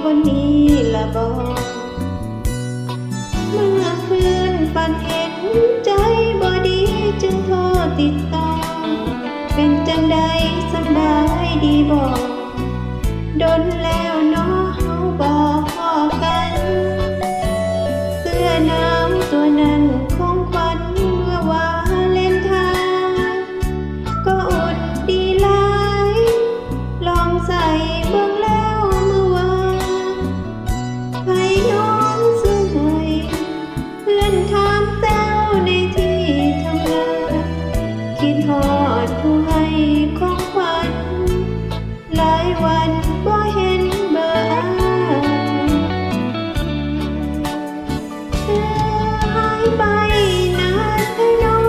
คนนี้ละบอกเมื่อคืนฝันเห็นใจบ่ดีจึงโทรติดต่อเป็นจังใดสบายดีบอกโดนแล้วเนาะเฮาบอกพอกันเสื้อหนาวตัวนั้นของขวัญเมื่อวาเลนไทน์ก็อดดีหลายลองใส่เบิ่งแล้วเมื่อวานไผนอนซึ่งให้เพื่อนถามแต้วในที่ทำงานคิดฮอดผู้ให้ของขวัญหลายวันบ่เห็นเบอร์อ้ายเธอหายไปนานแท้น้อง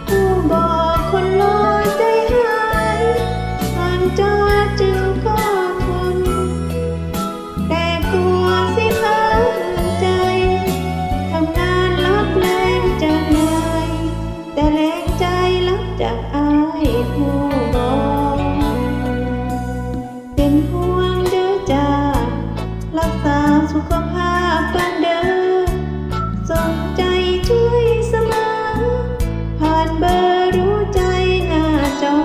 ผู้บอกคนรอใจหายห่างจอจึงก็คนแต่กลัวสิเพ้อใจทำงานรับแรงจากนายแต่แรงใจรับจากอ้ายผู้บอกเป็นห่วงเด้อจ้ารักษาสุขภาพกันเด้อส่งใจช่วยเสมอผ่านเบอร์รู้ใจหน้าจอ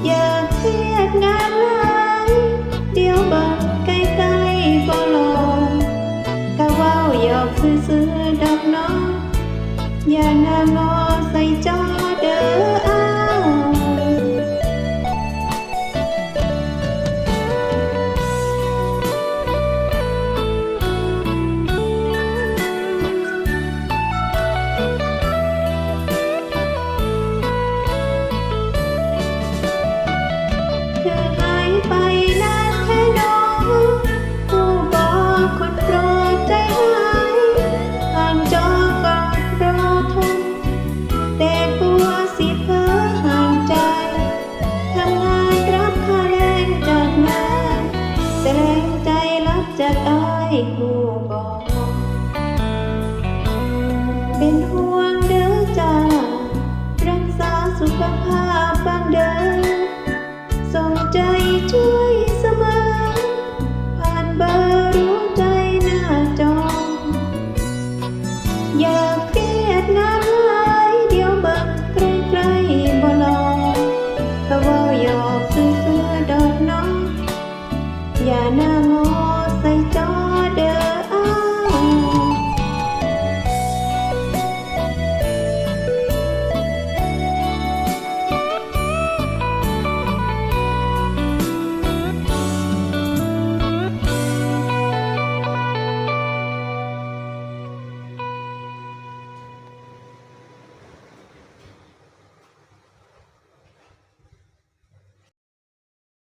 อย่าเครียดงานหลายเดี๋ยวเบิ่งใกล้ๆบ่ลองกะเว้าหยอกซื่อๆดอกน้องอย่าหน้างอใส่จอเด้ออ้ายเธอหายไปนานแท้น้องผู้บอกคนโปรดใจหายห่างจอก็รอทนแต่กลัวสิเพ้อห่างใจทำงานรับค่าแรงจากนายแต่แรงใจรับจากอ้ายผู้บอกเป็นห่วงเด้อจ้ารักษาสุขภาพบ้างเด้อส่งใจช่วยเสมอผ่านเบอร์รู้ใจหน้าจออย่าเครียดงานหลายเดี๋ยวเบิ่งใกล้ๆบ่ลองก็เว้าหยอกซื่อๆดอกน้องอย่าหน้าง